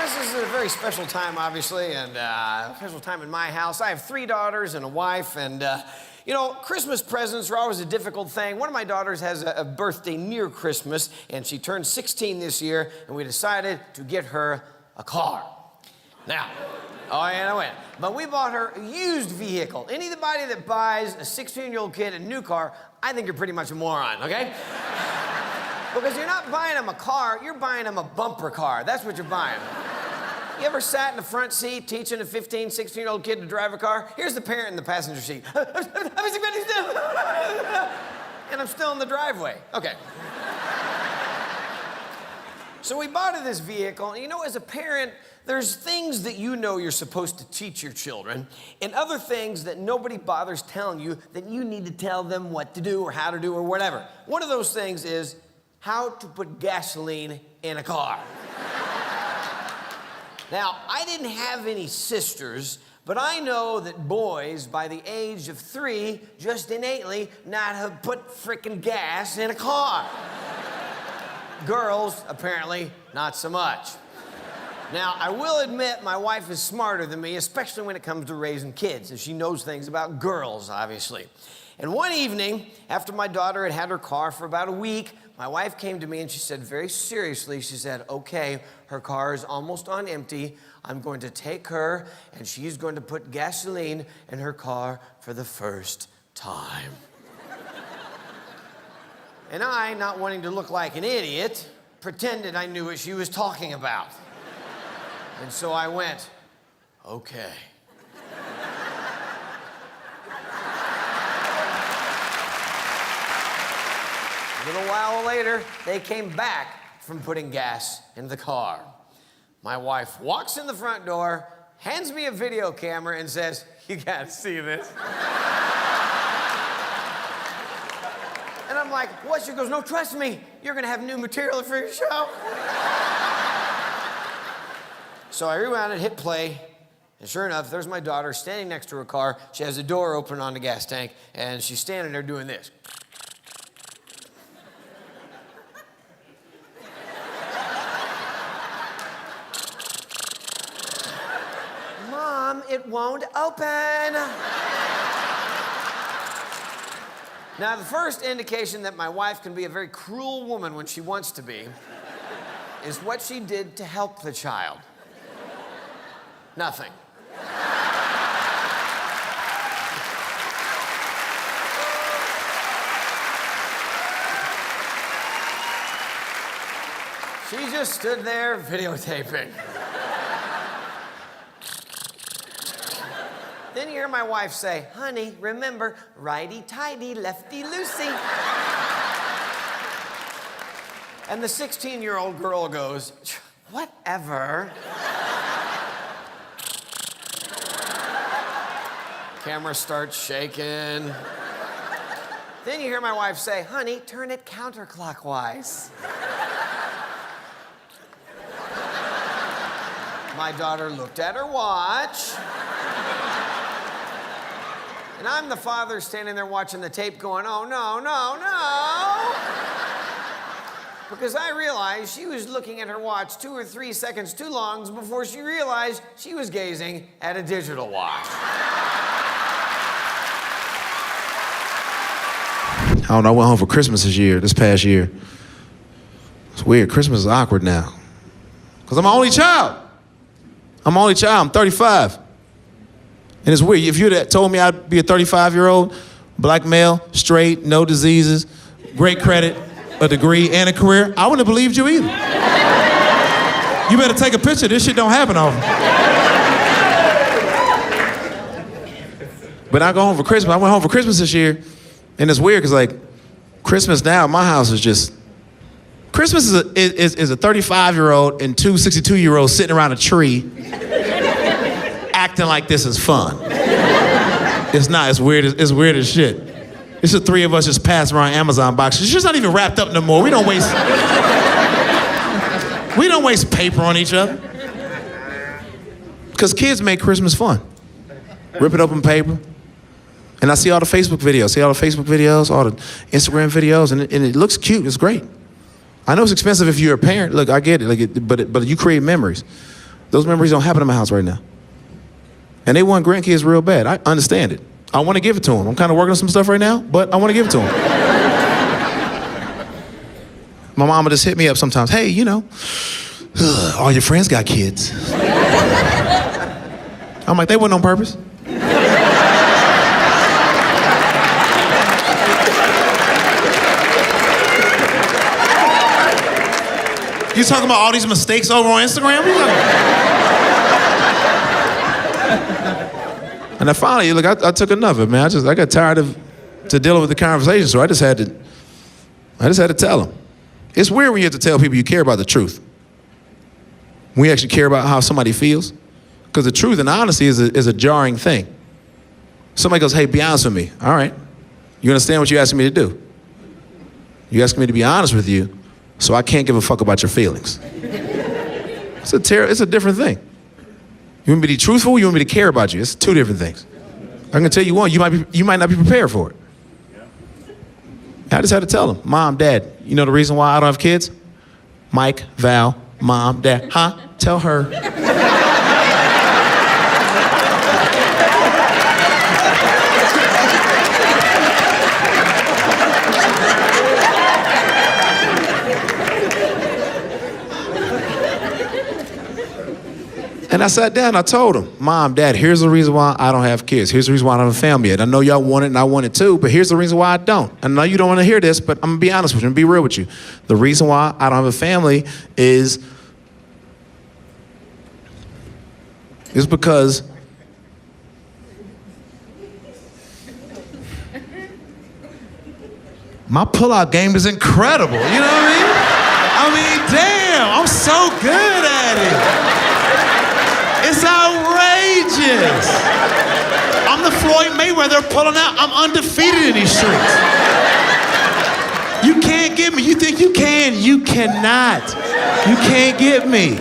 course, this is a very special time, obviously, and a special time in my house. I have 3 daughters and a wife, and you know, Christmas presents are always a difficult thing. One of my daughters has a birthday near Christmas, and she turned 16 this year, and we decided to get her a car. Now, but we bought her a used vehicle. Anybody that buys a 16-year-old kid a new car, I think you're pretty much a moron, okay? Because you're not buying them a car, you're buying them a bumper car. That's what you're buying. You ever sat in the front seat teaching a 15, 16-year-old kid to drive a car? Here's the parent in the passenger seat. And I'm still in the driveway. Okay. So we bought her this vehicle, and you know, as a parent, there's things that you know you're supposed to teach your children, and other things that nobody bothers telling you that you need to tell them what to do or how to do or whatever. One of those things is how to put gasoline in a car. Now, I didn't have any sisters, but I know that boys by the age of 3 just innately know how to put frickin' gas in a car. Girls, apparently, not so much. Now, I will admit my wife is smarter than me, especially when it comes to raising kids, and she knows things about girls, obviously. And one evening, after my daughter had had her car for about a week, my wife came to me and she said very seriously, she said, okay, her car is almost on empty. I'm going to take her and she's going to put gasoline in her car for the first time. And I, not wanting to look like an idiot, pretended I knew what she was talking about. And so I went, okay. A little while later, they came back from putting gas in the car. My wife walks in the front door, hands me a video camera, and says, you gotta see this. And I'm like, what? She goes, no, trust me, you're gonna have new material for your show. So I rewound it, hit play, and sure enough, there's my daughter standing next to her car. She has the door open on the gas tank, and she's standing there doing this. Mom, it won't open. Now, the first indication that my wife can be a very cruel woman when she wants to be is what she did to help the child. Nothing. She just stood there videotaping. Then you hear my wife say, honey, remember, righty-tighty, lefty-loosey. And the 16-year-old girl goes, whatever. Camera starts shaking. Then you hear my wife say, honey, turn it counterclockwise. My daughter looked at her watch. And I'm the father standing there watching the tape going, oh, no, no, no. Because I realized she was looking at her watch 2 or 3 seconds too long before she realized she was gazing at a digital watch. I don't know, I went home for Christmas this past year. It's weird, Christmas is awkward now. Because I'm my only child. I'm 35. And it's weird, if you'd told me I'd be a 35-year-old, black male, straight, no diseases, great credit, a degree, and a career, I wouldn't have believed you either. You better take a picture, this shit don't happen often. But I go home for Christmas, I went home for Christmas this year, and it's weird, because like, Christmas now, my house is just, Christmas is a 35-year-old and 2 62-year-olds sitting around a tree, acting like this is fun. It's not, it's weird as shit. It's the 3 of us just passing around Amazon boxes. It's just not even wrapped up no more. We don't waste paper on each other. Because kids make Christmas fun. Rip it open paper. And I see all the Facebook videos, all the Instagram videos, and it looks cute, it's great. I know it's expensive if you're a parent, look, I get it, but you create memories. Those memories don't happen in my house right now. And they want grandkids real bad. I understand it. I want to give it to them. I'm kind of working on some stuff right now, but I want to give it to them. My mama just hit me up sometimes. Hey, you know, all your friends got kids. I'm like, they wasn't on purpose. You talking about all these mistakes over on Instagram? And I finally, look, I took enough of it, man. I got tired of dealing with the conversation, so I just had to tell them. It's weird when you have to tell people you care about the truth. When you actually care about how somebody feels. Because the truth and honesty is a jarring thing. Somebody goes, hey, be honest with me. All right. You understand what you're asking me to do? You're asking me to be honest with you, so I can't give a fuck about your feelings. It's a different thing. You want me to be truthful, you want me to care about you. It's two different things. I'm gonna tell you one, you might not be prepared for it. I just had to tell them, Mom, Dad, you know the reason why I don't have kids? Mike, Val, Mom, Dad, huh? Tell her. And I sat down, I told him, Mom, Dad, here's the reason why I don't have kids. Here's the reason why I don't have a family yet. I know y'all want it and I want it too, but here's the reason why I don't. I know you don't want to hear this, but I'm gonna be honest with you and be real with you. The reason why I don't have a family is because my pullout game is incredible, you know what I mean? I mean, damn, I'm so good at it. It's outrageous. I'm the Floyd Mayweather pulling out. I'm undefeated in these streets. You can't get me. You think you can? You cannot. You can't get me.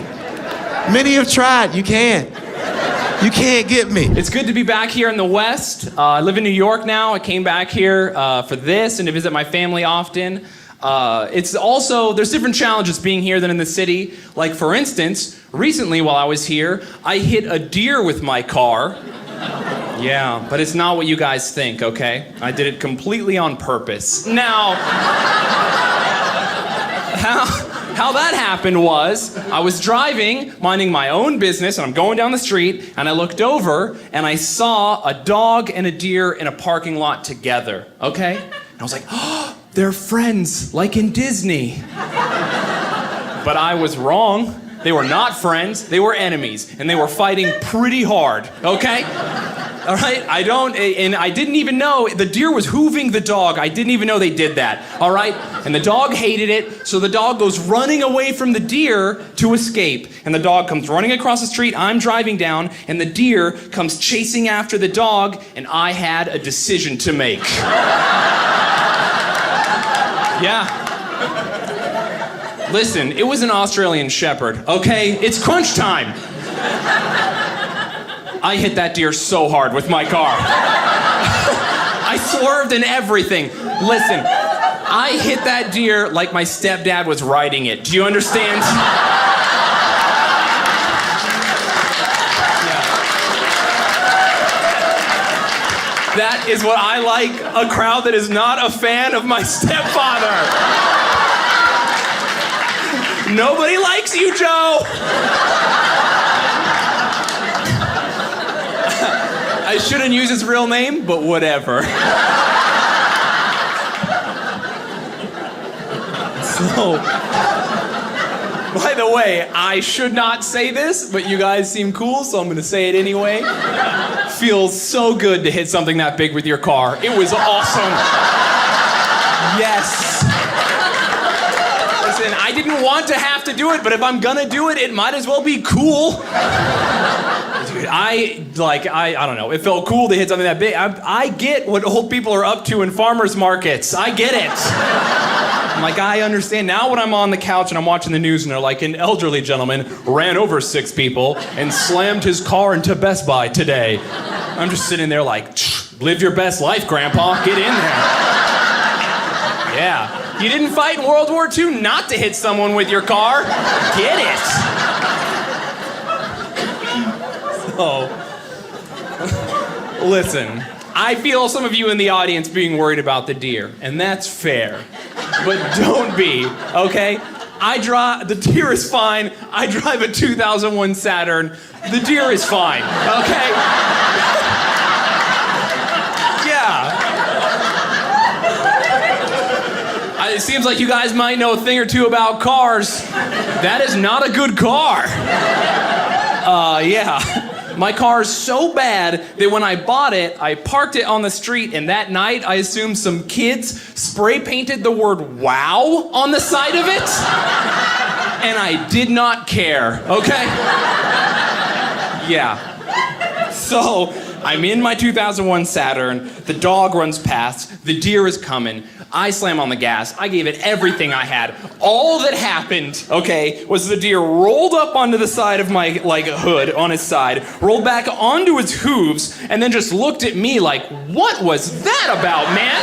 Many have tried. You can't. You can't get me. It's good to be back here in the West. I live in New York now. I came back here for this and to visit my family often. It's also, there's different challenges being here than in the city. Like, for instance, recently while I was here, I hit a deer with my car. Yeah, but it's not what you guys think, okay? I did it completely on purpose. Now, how that happened was, I was driving, minding my own business, and I'm going down the street, and I looked over, and I saw a dog and a deer in a parking lot together, okay? And I was like, oh, they're friends, like in Disney. But I was wrong. They were not friends, they were enemies, and they were fighting pretty hard, okay? All right, I didn't even know, the deer was hooving the dog. I didn't even know they did that, all right? And the dog hated it, so the dog goes running away from the deer to escape. And the dog comes running across the street, I'm driving down, and the deer comes chasing after the dog, and I had a decision to make. Yeah. Listen, it was an Australian Shepherd, okay? It's crunch time. I hit that deer so hard with my car. I swerved and everything. Listen, I hit that deer like my stepdad was riding it. Do you understand? Yeah. That is what I like, a crowd that is not a fan of my stepfather. Nobody likes you, Joe. I shouldn't use his real name, but whatever. So, by the way, I should not say this, but you guys seem cool, so I'm gonna say it anyway. Feels so good to hit something that big with your car. It was awesome. Yes. Listen, I didn't want to have to do it, but if I'm gonna do it, it might as well be cool. Dude, I don't know. It felt cool to hit something that big. I get what old people are up to in farmers markets. I get it. I'm like, I understand. Now when I'm on the couch and I'm watching the news and they're like, an elderly gentleman ran over 6 people and slammed his car into Best Buy today. I'm just sitting there like, live your best life, Grandpa. Get in there. Yeah. You didn't fight in World War II not to hit someone with your car. Get it. So, listen, I feel some of you in the audience being worried about the deer, and that's fair. But don't be, okay? The deer is fine. I drive a 2001 Saturn. The deer is fine, okay? Yeah. It seems like you guys might know a thing or two about cars. That is not a good car. Yeah. My car is so bad that when I bought it, I parked it on the street, and that night I assumed some kids spray painted the word "wow" on the side of it. And I did not care, okay? Yeah. So, I'm in my 2001 Saturn, the dog runs past, the deer is coming, I slam on the gas, I gave it everything I had. All that happened, okay, was the deer rolled up onto the side of my, hood on his side, rolled back onto his hooves, and then just looked at me like, what was that about, man?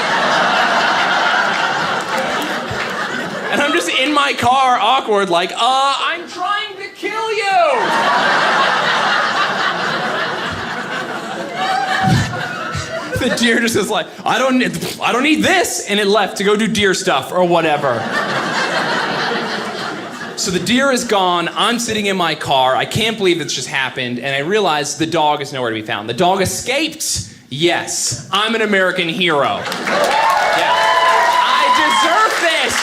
And I'm just in my car, awkward, like, I'm trying to kill you! The deer just is like, I don't need this, and it left to go do deer stuff or whatever. So the deer is gone, I'm sitting in my car, I can't believe this just happened, and I realize the dog is nowhere to be found. The dog escaped. Yes, I'm an American hero. Yeah. I deserve this!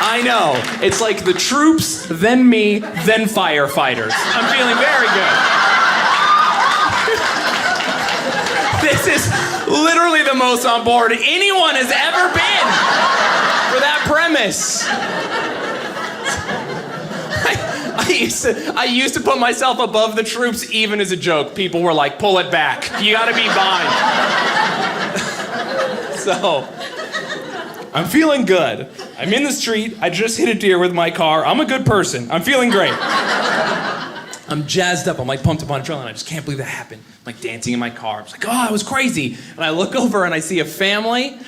I know, it's like the troops, then me, then firefighters. I'm feeling very good. This is literally the most on board anyone has ever been for that premise. I used to put myself above the troops even as a joke. People were like, pull it back. You gotta be behind. So, I'm feeling good. I'm in the street. I just hit a deer with my car. I'm a good person. I'm feeling great. I'm jazzed up. I'm like pumped up on adrenaline. I just can't believe that happened. I'm like dancing in my car. I'm like, oh, it was crazy. And I look over and I see a family.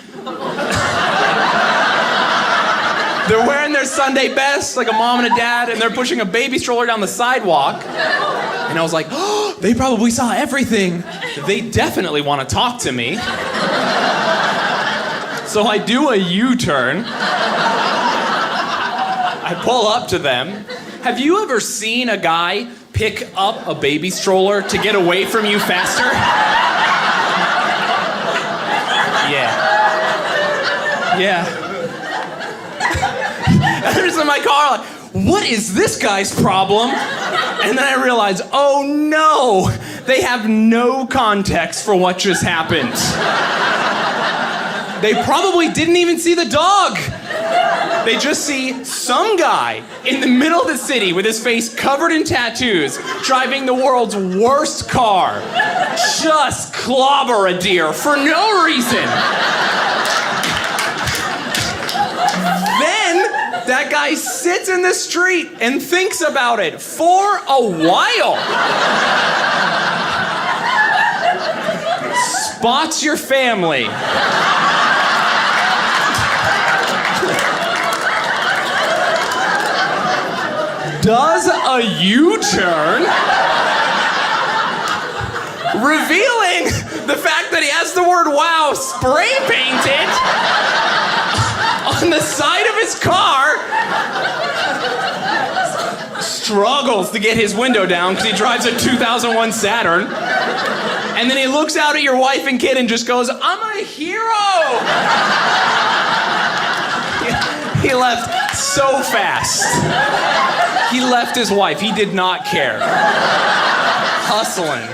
They're wearing their Sunday best, like a mom and a dad, and they're pushing a baby stroller down the sidewalk. And I was like, oh, they probably saw everything. They definitely want to talk to me. So I do a U-turn. I pull up to them. Have you ever seen a guy pick up a baby stroller to get away from you faster? Yeah. I'm just in my car like, what is this guy's problem? And then I realize, oh no, they have no context for what just happened. They probably didn't even see the dog. They just see some guy in the middle of the city with his face covered in tattoos, driving the world's worst car, just clobber a deer for no reason. Then that guy sits in the street and thinks about it for a while. Spots your family. Does a U-turn, revealing the fact that he has the word "wow" spray painted on the side of his car. Struggles to get his window down because he drives a 2001 Saturn. And then he looks out at your wife and kid and just goes, I'm a hero! He left so fast. He left his wife. He did not care. Hustling.